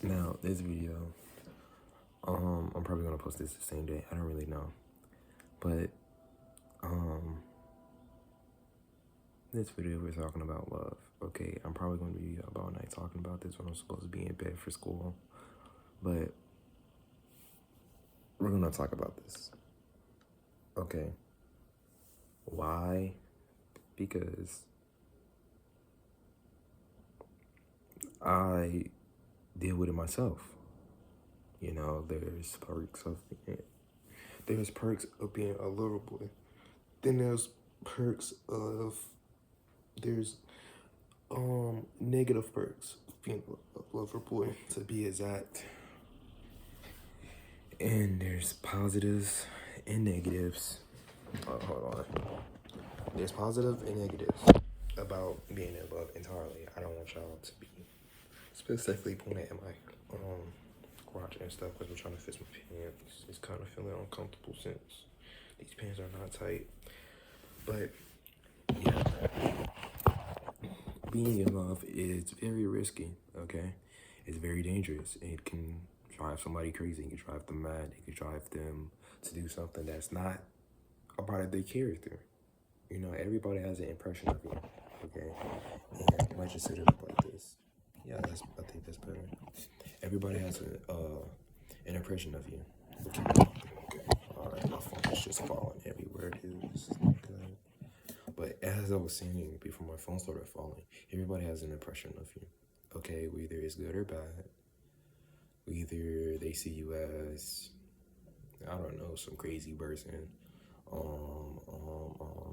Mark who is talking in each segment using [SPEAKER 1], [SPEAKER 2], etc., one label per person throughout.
[SPEAKER 1] Now, this video, I'm probably gonna post this the same day. I don't really know, but um, this video we're talking about love. Okay, I'm probably gonna be up all night talking about this when I'm supposed to be in bed for school, but we're gonna talk about this. Okay, why? Because I deal with it myself. You know, there's perks of being a little boy. Then perks of there's negative perks of being a lover boy, to be exact. And there's positives and negatives. Hold on. There's positive and negatives about being in love entirely. I don't want y'all to be specifically pointing at my crotch and stuff because we're trying to fix my pants. It's kind of feeling uncomfortable since these pants are not tight. But yeah, being in love is very risky. Okay, it's very dangerous. It can drive somebody crazy. It can drive them mad. It can drive them to do something that's not a part of their character. You know, everybody has an impression of you. Okay, and I might just set it up like this. Yeah, I think that's better. Everybody has an impression of you. Okay. All right, my phone is just falling everywhere it is. It's not good. But as I was saying before my phone started falling, everybody has an impression of you. Okay, whether it's good or bad. Either they see you as, I don't know, some crazy person.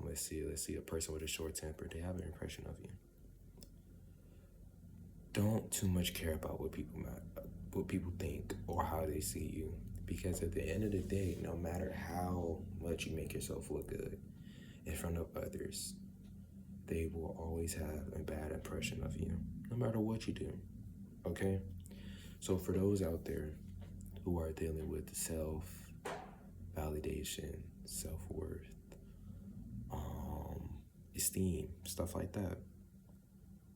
[SPEAKER 1] Let's see, a person with a short temper. They have an impression of you. Don't too much care about what people think or how they see you, because at the end of the day, no matter how much you make yourself look good in front of others, they will always have a bad impression of you, no matter what you do. Okay? So for those out there who are dealing with self-validation, self-worth, esteem, stuff like that,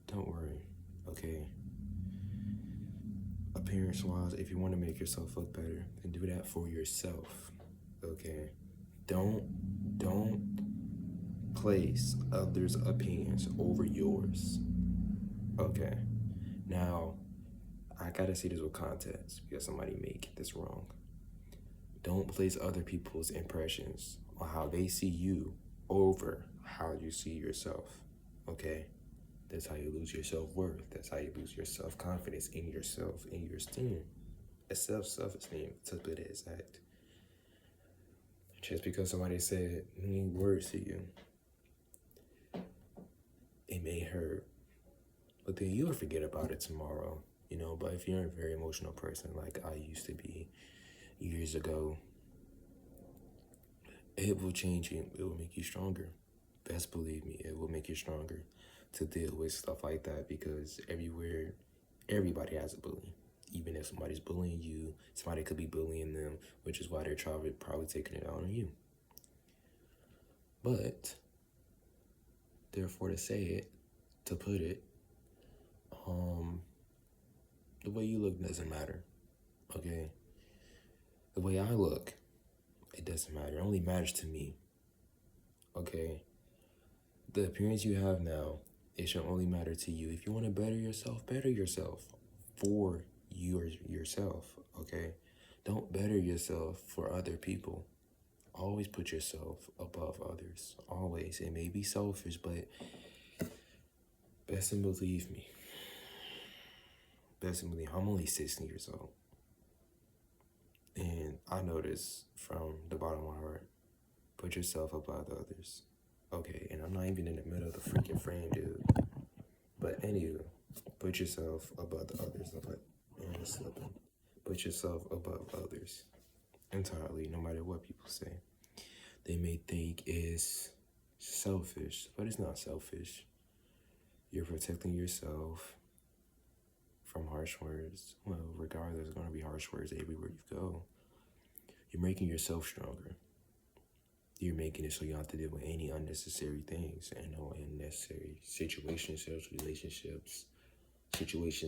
[SPEAKER 1] don't worry, okay? Appearance-wise, if you want to make yourself look better, then do that for yourself, okay? Don't place others' opinions over yours, okay? Now, I gotta say this with context because somebody may get this wrong. Don't place other people's impressions on how they see you over how you see yourself, okay? That's how you lose your self-worth. That's how you lose your self-confidence in yourself, in your esteem. Self-esteem, to put it exact. Just because somebody said mean words to you, it may hurt. But then you'll forget about it tomorrow, you know? But if you're a very emotional person like I used to be years ago, it will change you. It will make you stronger. Best believe me, it will make you stronger to deal with stuff like that, because everybody has a bully. Even if somebody's bullying you, somebody could be bullying them, which is why they're probably taking it out on you. But, therefore to say it, to put it, the way you look doesn't matter, okay? The way I look, it doesn't matter. It only matters to me, okay? The appearance you have now, it should only matter to you. If you want to better yourself for yourself, okay? Don't better yourself for other people. Always put yourself above others. Always. It may be selfish, but best and believe me. I'm only 16 years old. And I know this from the bottom of my heart. Put yourself above others. Okay, and I'm not even in the middle of the freaking frame, dude. But anywho, put yourself above the others. I'm slipping. Put yourself above others entirely, no matter what people say. They may think it's selfish, but it's not selfish. You're protecting yourself from harsh words. Well, regardless, there's going to be harsh words everywhere you go. You're making yourself stronger. You're making it so you don't have to deal with any unnecessary things and no unnecessary relationships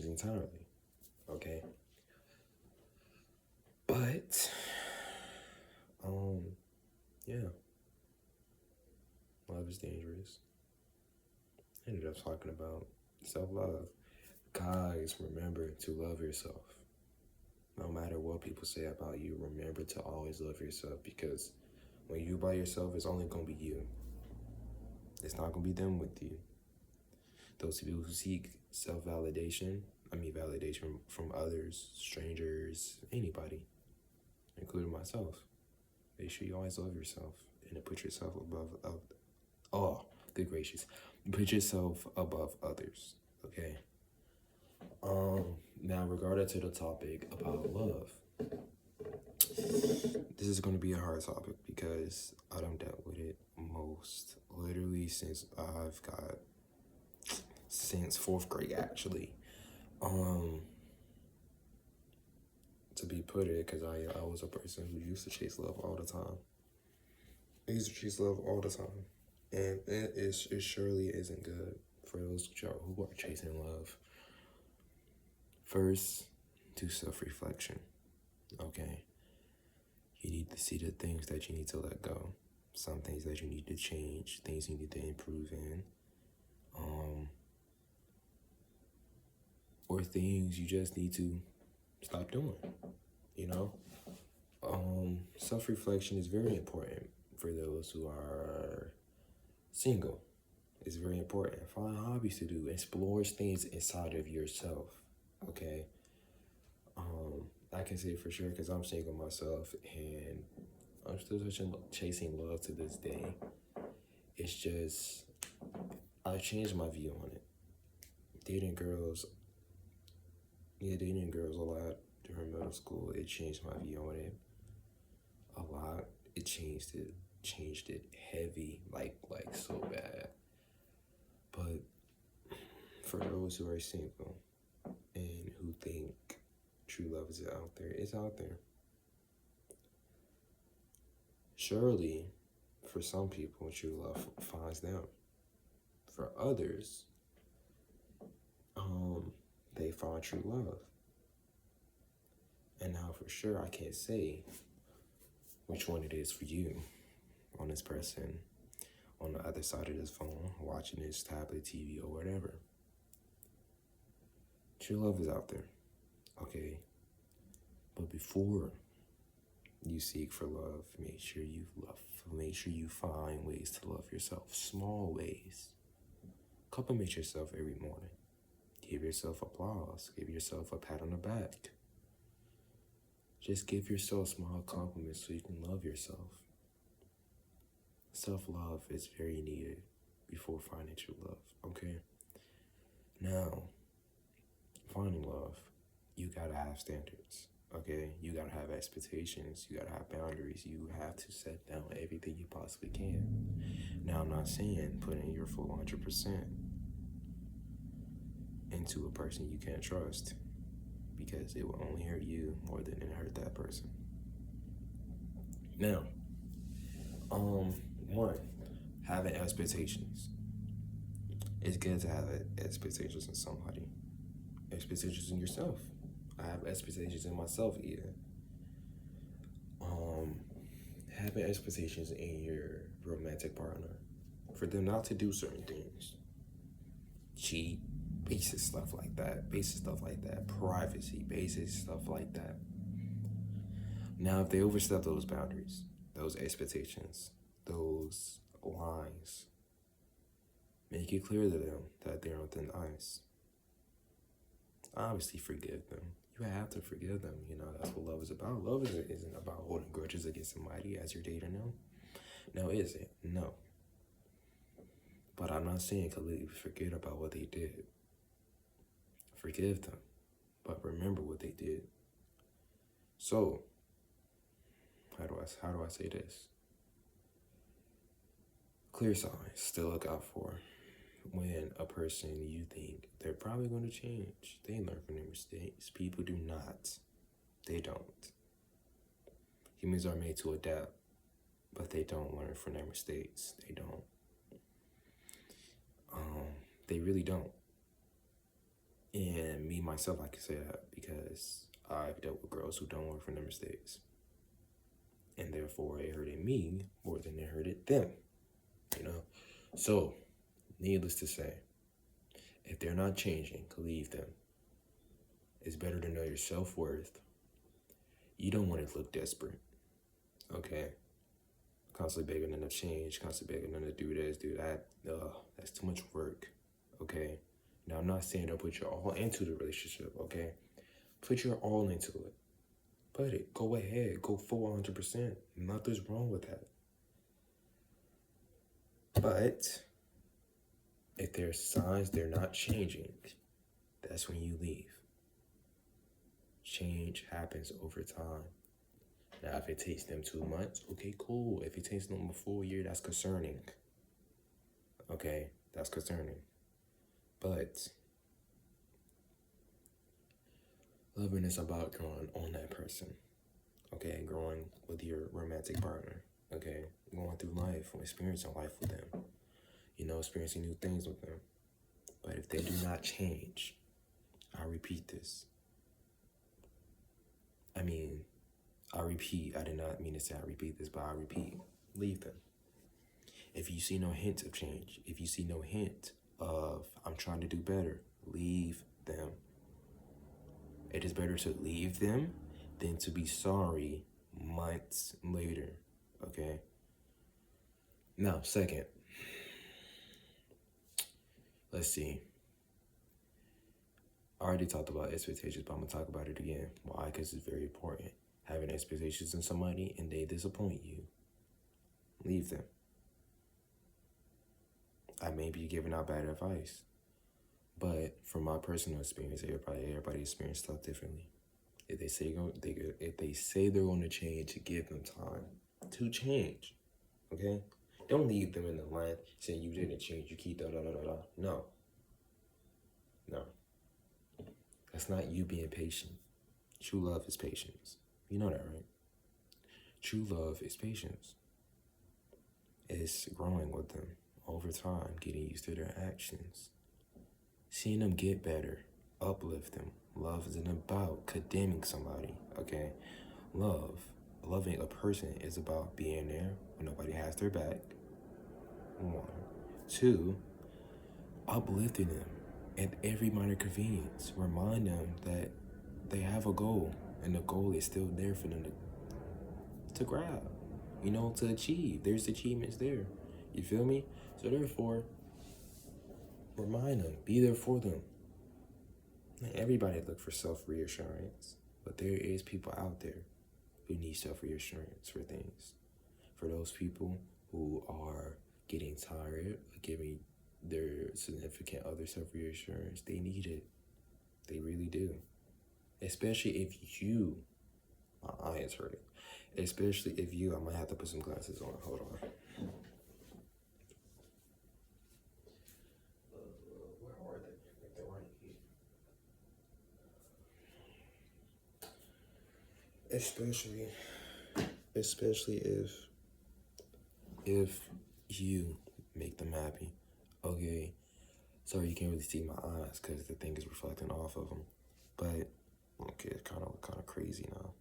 [SPEAKER 1] entirely, okay? dangerous. I ended up talking about self-love. Guys, remember to love yourself. No matter what people say about you, remember to always love yourself, because when you by yourself, it's only going to be you. It's not going to be them with you. Those people who seek self-validation, validation from others, strangers, anybody, including myself. Make sure you always love yourself and to put yourself oh, good gracious. Put yourself above others, okay? Now, regarding to the topic about love, this is going to be a hard topic because I don't dealt with it literally since since 4th grade, actually. To be put it, because I was a person who used to chase love all the time. I used to chase love all the time. And it surely isn't good for those who are chasing love. First, do self-reflection, okay? You need to see the things that you need to let go. Some things that you need to change, things you need to improve in. Or things you just need to stop doing, you know? Self-reflection is very important for those who are single. It's very important. Find hobbies to do. Explore things inside of yourself, okay? I can say for sure because I'm single myself and I'm still chasing love to this day. It's just, I've changed my view on it. Dating girls a lot during middle school. It changed my view on it a lot. It changed it heavy, like so bad. But for those who are single and who think true love is out there, it's out there. Surely, for some people, true love finds them. For others, they find true love. And now for sure, I can't say which one it is for you, on this person, on the other side of this phone, watching this tablet, TV, or whatever. True love is out there, okay? But before you seek for love, make sure you find ways to love yourself, small ways. Compliment yourself every morning. Give yourself applause. Give yourself a pat on the back. Just give yourself small compliments so you can love yourself. Self-love is very needed before finding true love, okay? Now, finding love, you gotta have standards, okay? You gotta have expectations. You gotta have boundaries. You have to set down everything you possibly can. Now, I'm not saying put in your full 100% into a person you can't trust, because it will only hurt you more than it hurt that person. Now, one, having expectations. It's good to have expectations in somebody. Expectations in yourself. I have expectations in myself even. Having expectations in your romantic partner for them not to do certain things. Cheat, basic stuff like that. Privacy, basic stuff like that. Now, if they overstep those boundaries, those expectations, those lines, make it clear to them that they're on thin ice. Obviously, forgive them. You have to forgive them. You know, that's what love is about. Love isn't about holding grudges against somebody as you're dating them. No, is it? No. But I'm not saying completely forget about what they did. Forgive them. But remember what they did. So, how do I say this? Clear signs to look out for when a person you think they're probably going to change. They learn from their mistakes. People do not. They don't. Humans are made to adapt, but they don't learn from their mistakes. They don't. They really don't. And me, myself, I can say that because I've dealt with girls who don't learn from their mistakes. And therefore, it hurted me more than it hurted them. You know? So, needless to say, if they're not changing, leave them. It's better to know your self-worth. You don't want to look desperate, okay? Constantly begging them to change, constantly begging them to do this, do that. That's too much work, okay? Now, I'm not saying don't put your all into the relationship, okay? Put your all into it. Put it. Go ahead. Go full 100%. Nothing's wrong with that. But if there's signs they're not changing, that's when you leave. Change happens over time. Now, if it takes them 2 months, okay, cool. If it takes them a full year, that's concerning. Okay, that's concerning. But loving is about growing on that person. Okay, growing with your romantic partner. Okay, going through life, experiencing life with them. You know, experiencing new things with them. But if they do not change, I repeat this. I repeat, I did not mean to say I repeat this, but I repeat, leave them. If you see no hint of change, if you see no hint of, I'm trying to do better, leave them. It is better to leave them than to be sorry months later, okay? Now, second, let's see. I already talked about expectations, but I'm going to talk about it again. Why? Because it's very important. Having expectations in somebody and they disappoint you, leave them. I may be giving out bad advice, but from my personal experience, everybody experiences stuff differently. If they say they're going to change, give them time to change. Okay, don't leave them in the line saying you didn't change. You keep da. No. That's not you being patient. True love is patience. You know that, right? True love is patience. It's growing with them over time, getting used to their actions, seeing them get better, uplift them. Love isn't about condemning somebody, okay? Loving a person is about being there when nobody has their back. 1. 2, uplifting them at every minor convenience. Remind them that they have a goal, and the goal is still there for them to grab, to achieve. There's achievements there. You feel me? So therefore, remind them, be there for them. Everybody look for self-reassurance, but there is people out there who need self-reassurance for things. For those people who are getting tired of giving their significant other self-reassurance, they need it. They really do. Especially if you, my eyes hurting. Especially if you, I might have to put some glasses on. Hold on. Where are they? They're right here. Especially if you make them happy. Okay. Sorry, you can't really see my eyes because the thing is reflecting off of them. But okay, it's kind of crazy now.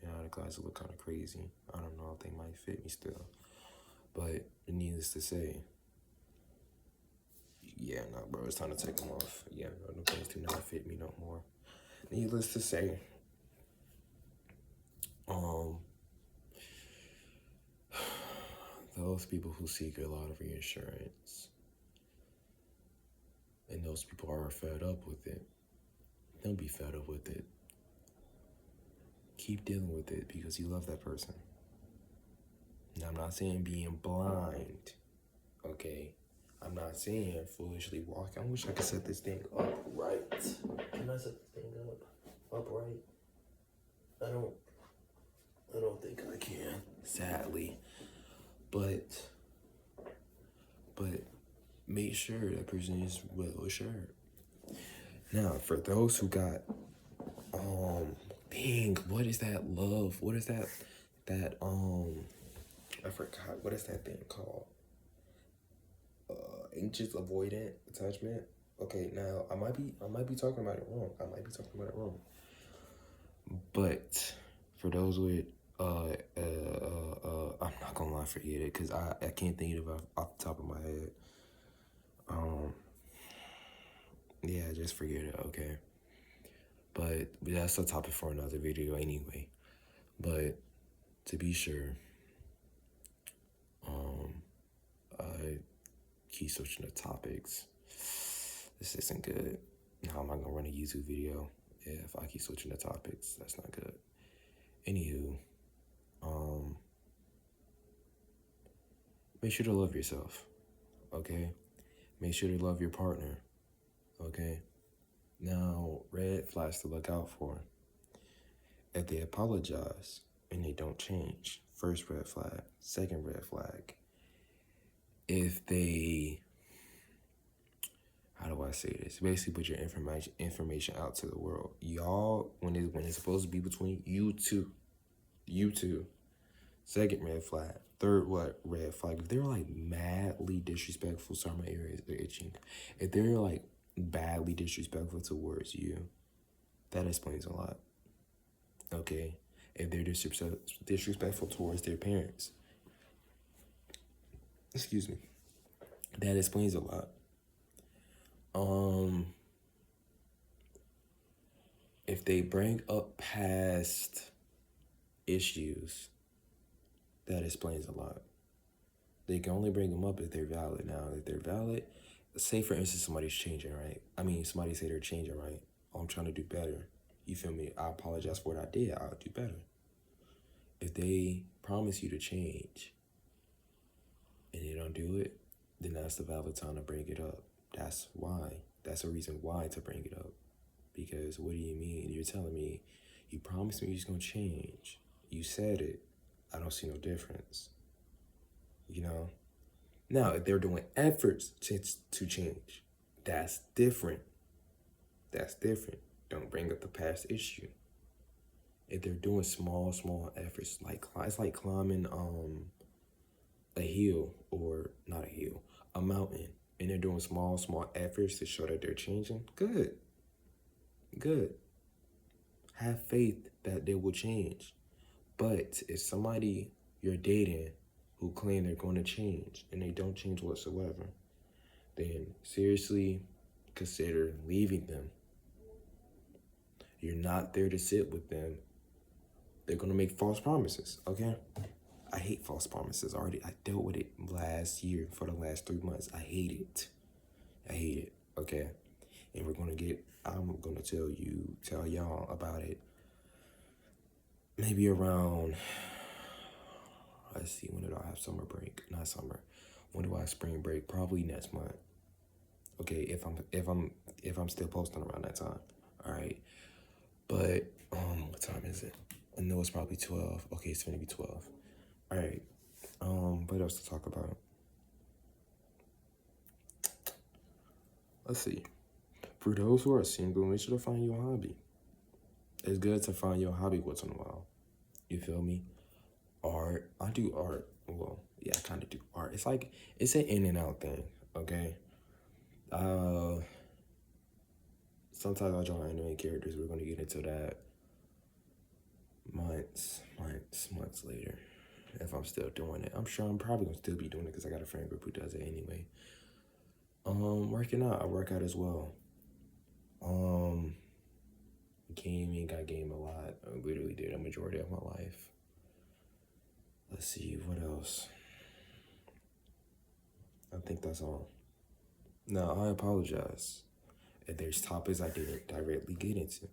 [SPEAKER 1] The glasses look kind of crazy. I don't know if they might fit me still. But needless to say, yeah, no, bro, it's time to take them off. Yeah, no, the things do not fit me no more. Needless to say, those people who seek a lot of reassurance, and those people are fed up with it, don't be fed up with it. Keep dealing with it because you love that person. Now, I'm not saying being blind, okay? I'm not saying foolishly walking. I wish I could set this thing up right. Can I set this thing up upright? I don't think I can, sadly. But make sure that person is well assured. Now, for those who got, what is that love? What is that, I forgot, what is that thing called? Anxious avoidant attachment. Okay, now I might be talking about it wrong. But for those with I'm not gonna lie, forget it, because I can't think of it off the top of my head. Yeah, just forget it, okay? But that's a topic for another video anyway. But to be sure, I keep switching the topics. This isn't good. How am I gonna run a YouTube video if I keep switching the topics? That's not good. Anywho, make sure to love yourself, okay? Make sure to love your partner, okay? Now, red flags to look out for. If they apologize and they don't change, first red flag. Second red flag, if they, how do I say this? Basically put your information out to the world. Y'all, when it's supposed to be between you two. Second red flag. Third red flag. If they're like madly disrespectful, sorry, my ears are itching. If they're like badly disrespectful towards you, that explains a lot. Okay? If they're disrespectful towards their parents, excuse me, that explains a lot. If they bring up past issues, that explains a lot. They can only bring them up if they're valid. Now, if they're valid, say for instance somebody's changing, right? I mean, somebody say they're changing, right? Oh, I'm trying to do better. You feel me? I apologize for what I did. I'll do better. If they promise you to change and they don't do it, then that's the valid time to bring it up. That's why. That's a reason why to bring it up. Because what do you mean? You're telling me you promised me you're just going to change. You said it. I don't see no difference. You know? Now, if they're doing efforts to change, that's different. That's different. Don't bring up the past issue. If they're doing small efforts, like it's like climbing a hill, or not a hill, a mountain, and they're doing small efforts to show that they're changing, good. Have faith that they will change. But if somebody you're dating who claim they're going to change and they don't change whatsoever, then seriously consider leaving them. You're not there to sit with them. They're going to make false promises, okay? I hate false promises already. I dealt with it last year for the last 3 months. I hate it, okay? And I'm going to tell y'all about it maybe around, let's see, when did I have summer break? Not summer. When do I have spring break? Probably next month. Okay, if I'm still posting around that time. All right. But what time is it? I know it's probably 12. Okay, it's gonna be 12. All right. What else to talk about? Let's see. For those who are single, make sure to find your hobby. It's good to find your hobby once in a while. You feel me? Art. I do art. Well, yeah, I kind of do art. It's like, it's an in and out thing, okay? Sometimes I draw anime characters. We're going to get into that months later. If I'm still doing it. I'm sure I'm probably going to still be doing it because I got a friend group who does it anyway. Working out. I work out as well. Gaming. I game a lot. I literally did a majority of my life. Let's see, what else? I think that's all. Now, I apologize if there's topics I didn't directly get into.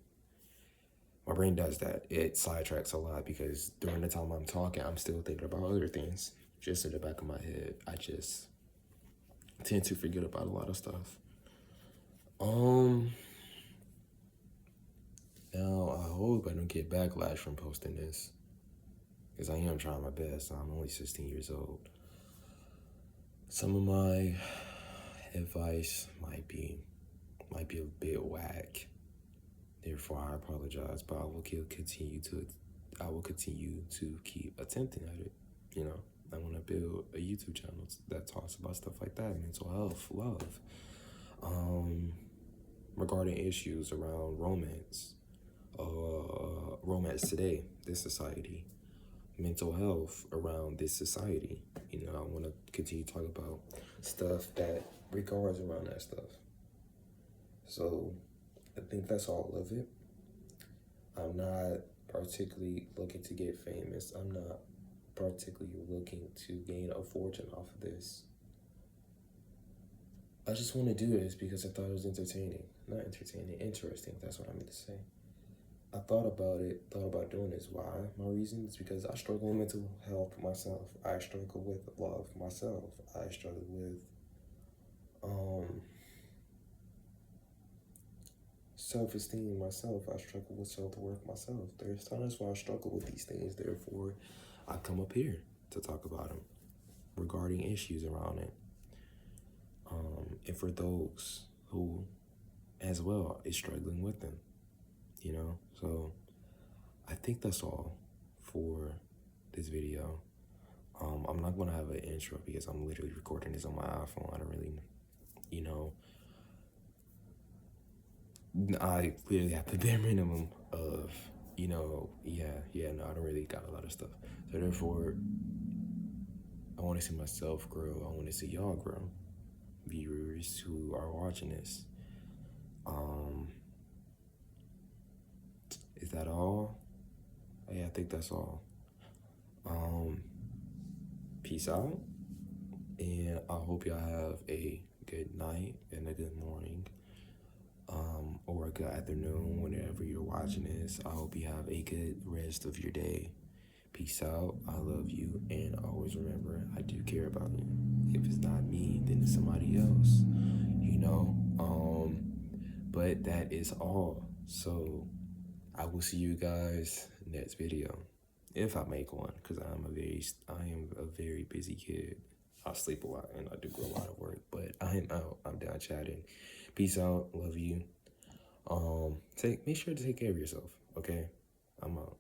[SPEAKER 1] My brain does that. It sidetracks a lot because during the time I'm talking, I'm still thinking about other things. Just in the back of my head, I just tend to forget about a lot of stuff. Now, I hope I don't get backlash from posting this, because I am trying my best. I'm only 16 years old. Some of my advice might be a bit whack. Therefore, I apologize, but I will continue to keep attempting at it. You know, I want to build a YouTube channel that talks about stuff like that, mental health, love, regarding issues around romance today, this society, mental health around this society. You know, I want to continue to talk about stuff that regards around that stuff. So I think that's all of it. I'm not particularly looking to get famous. I'm not particularly looking to gain a fortune off of this. I just want to do this because I thought it was entertaining. Not entertaining, interesting. That's what I meant to say. I thought about doing this. Why? My reason is because I struggle with mental health myself. I struggle with love myself. I struggle with self-esteem myself. I struggle with self-worth myself. There's times where I struggle with these things. Therefore, I come up here to talk about them regarding issues around it. And for those who, as well, is struggling with them, you know? So I think that's all for this video. I'm not gonna have an intro because I'm literally recording this on my iPhone. I don't really, you know, I literally have the bare minimum of, you know, no, I don't really got a lot of stuff. So therefore, I want to see myself grow. I want to see y'all grow, viewers who are watching this. Is that all? Yeah, I think that's all. Peace out, and I hope y'all have a good night and a good morning, or a good afternoon whenever you're watching this. I hope you have a good rest of your day. Peace out. I love you, and always remember, I do care about you. If it's not me, then it's somebody else, you know? But that is all. So I will see you guys next video, if I make one, because I am a very busy kid. I sleep a lot and I do a lot of work, but I am out. I'm down chatting. Peace out. Love you. Make sure to take care of yourself. Okay, I'm out.